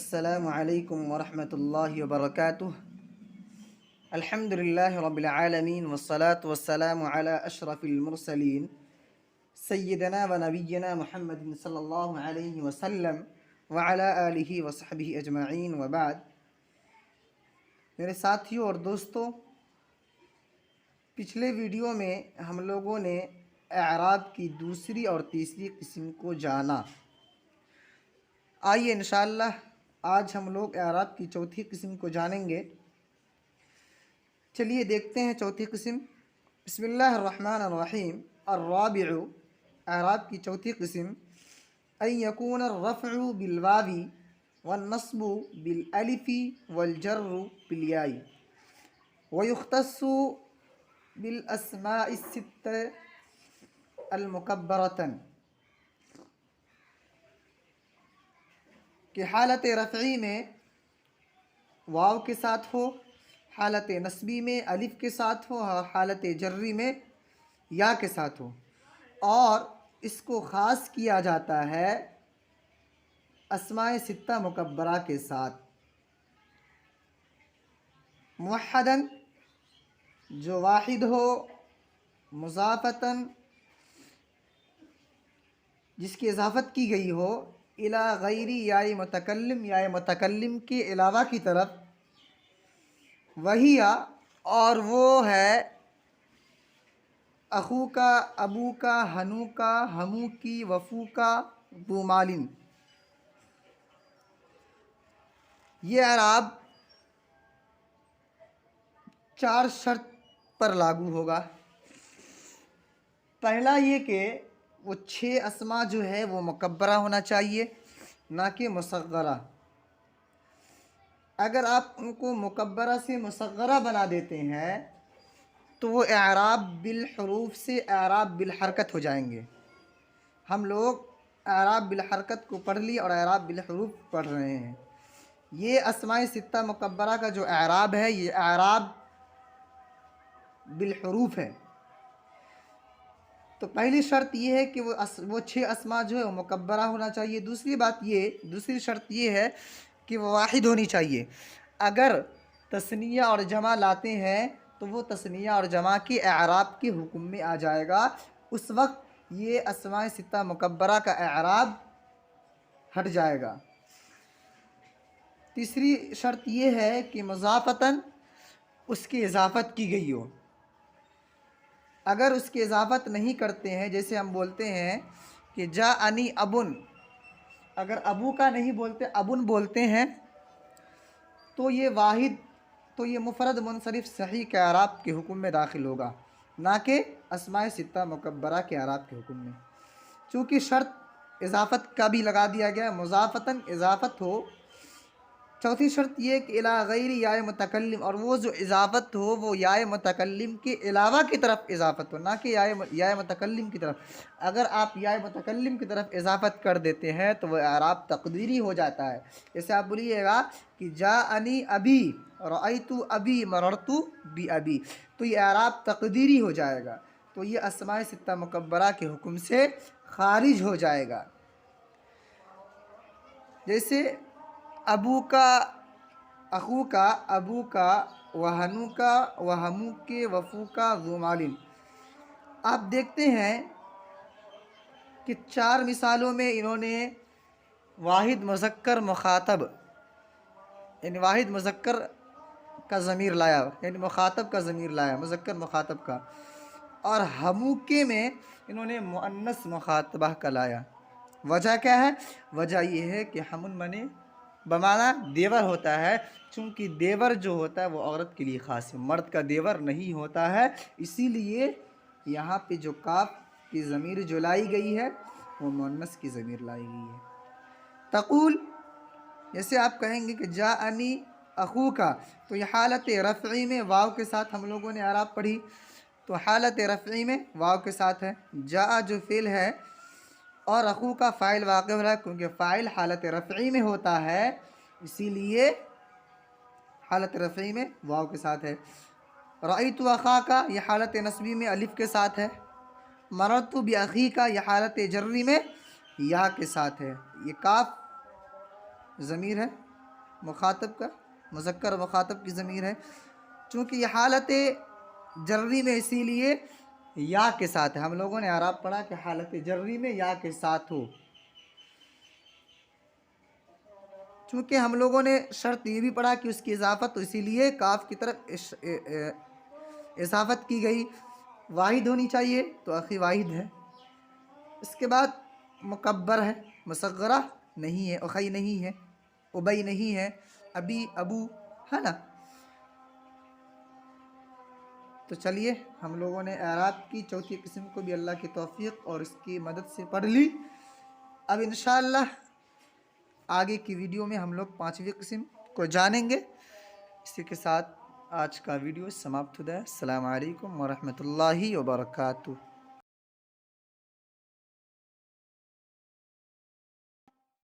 السلام علیکم ورحمۃ اللہ وبرکاتہ۔ الحمد للہ رب العالمین والصلاة والسلام علی اشرف المرسلین سیدنا و نبینا محمد صلی اللہ علیہ وسلم وعلی آلہ وصحبہ اجمعین وبعد۔ میرے ساتھیوں اور دوستوں، پچھلے ویڈیو میں ہم لوگوں نے اعراب کی دوسری اور تیسری قسم کو جانا۔ آئیے انشاءاللہ آج ہم لوگ اعراب کی چوتھی قسم کو جانیں گے۔ چلیے دیکھتے ہیں چوتھی قسم۔ بسم اللہ الرحمن الرحیم۔ الرابع، اعراب کی چوتھی قسم، ان یکون الرفع بالواو والنصب بالالف والجر بالیاء ویختص بالاسماء الست المکبرۃ، کہ حالت رفعی میں واو کے ساتھ ہو، حالت نصبی میں الف کے ساتھ ہو، اور حالت جری میں یا کے ساتھ ہو، اور اس کو خاص کیا جاتا ہے اسماء ستہ مکبرہ کے ساتھ۔ موحداً، جو واحد ہو، مضافۃً، جس کی اضافت کی گئی ہو، الی غیر یا متکلم، یا متکلم کے علاوہ کی طرف، وہی اور وہ ہے اخو کا، ابو کا، ہنو کا، ہمو کی، وفو کا، ذو مالن۔ یہ اعراب 4 شرط پر لاگو ہوگا۔ پہلا یہ کہ وہ 6 اسماء جو ہے وہ مکبرہ ہونا چاہیے، نہ کہ مصغرہ۔ اگر آپ ان کو مکبرہ سے مصغرہ بنا دیتے ہیں تو وہ اعراب بالحروف سے اعراب بالحرکت ہو جائیں گے۔ ہم لوگ اعراب بالحرکت کو پڑھ لی اور اعراب بالحروف پڑھ رہے ہیں۔ یہ اسماء ستہ مکبرہ کا جو اعراب ہے، یہ اعراب بالحروف ہے۔ تو پہلی شرط یہ ہے کہ وہ 6 اسماء جو ہے وہ مکبرہ ہونا چاہیے۔ دوسری شرط یہ ہے کہ وہ واحد ہونی چاہیے۔ اگر تثنیہ اور جمع لاتے ہیں تو وہ تثنیہ اور جمع کے اعراب کے حکم میں آ جائے گا، اس وقت یہ اسماء ستہ مکبرہ کا اعراب ہٹ جائے گا۔ تیسری شرط یہ ہے کہ مضافۃً، اس کی اضافت کی گئی ہو۔ اگر اس کی اضافت نہیں کرتے ہیں، جیسے ہم بولتے ہیں کہ جاءنی ابن، اگر ابو کا نہیں بولتے، ابن بولتے ہیں، تو یہ مفرد منصرف صحیح کے اعراب کے حکم میں داخل ہوگا، نہ کہ اسماء ستہ مکبرہ کے اعراب کے حکم میں۔ چونکہ شرط اضافت کا بھی لگا دیا گیا ہے، مضافتاً اضافت ہو۔ چوتھی شرط یہ کہ الی غیر یا متکلم، اور وہ جو اضافت ہو وہ یا متکلم کے علاوہ کی طرف اضافت ہو، نہ کہ یا متکلم کی طرف۔ اگر آپ یا متکلم کی طرف اضافت کر دیتے ہیں تو وہ اعراب تقدیری ہو جاتا ہے۔ جیسے آپ بولیے گا کہ جاءنی ابی، رأیت ابی، مررت بابی، تو یہ اعراب تقدیری ہو جائے گا، تو یہ اسماء ستہ مکبرہ کے حکم سے خارج ہو جائے گا۔ جیسے ابو کا، اخو کا، ابو کا، وہنو کا، وہمو کے، وفو کا، ذو مالن۔ آپ دیکھتے ہیں کہ 4 مثالوں میں انہوں نے واحد مذکر مخاطب، یعنی واحد مذکر کا ضمیر لایا، یعنی مخاطب کا ضمیر لایا، مذکر مخاطب کا، اور ہموکے میں انہوں نے مؤنث مخاطبہ کا لایا۔ وجہ کیا ہے؟ وجہ یہ ہے کہ ہمن منے بمعنی دیور ہوتا ہے، چونکہ دیور جو ہوتا ہے وہ عورت کے لیے خاص ہے، مرد کا دیور نہیں ہوتا ہے، اسی لیے یہاں پہ جو کاف کی ضمیر جو لائی گئی ہے وہ مؤنث کی ضمیر لائی گئی ہے۔ تقول، جیسے آپ کہیں گے کہ جاءنی اخو کا، تو یہ حالت رفعی میں واو کے ساتھ ہم لوگوں نے اعراب پڑھی، تو حالت رفعی میں واو کے ساتھ ہے۔ جاء جو فعل ہے اور اخو کا فاعل واقع ہو رہا ہے، کیونکہ فاعل حالت رفعی میں ہوتا ہے، اسی لیے حالت رفعی میں واو کے ساتھ ہے۔ رأیت اخا کا، یہ حالت نصبی میں الف کے ساتھ ہے۔ مررت باخی کا، یہ حالت جری میں یا کے ساتھ ہے۔ یہ کاف ضمیر ہے، مخاطب کا، مذکر مخاطب کی ضمیر ہے، چونکہ یہ حالت جری میں اسی لیے یا کے ساتھ ہے۔ ہم لوگوں نے اعراب پڑھا کہ حالت جری میں یا کے ساتھ ہو، چونکہ ہم لوگوں نے شرط یہ بھی پڑھا کہ اس کی اضافت، تو اسی لیے کاف کی طرف اضافت کی گئی، واحد ہونی چاہیے تو اخی واحد ہے۔ اس کے بعد مکبر ہے، مصغرہ نہیں ہے، اخی نہیں ہے، ابی نہیں ہے، ابی ابو ہے نا۔ تو چلیے ہم لوگوں نے اعراب کی چوتھی قسم کو بھی اللہ کی توفیق اور اس کی مدد سے پڑھ لی۔ اب انشاءاللہ آگے کی ویڈیو میں ہم لوگ پانچویں قسم کو جانیں گے۔ اسی کے ساتھ آج کا ویڈیو سماپت ہوتا ہے۔ السلام علیکم ورحمۃ اللہ وبرکاتہ۔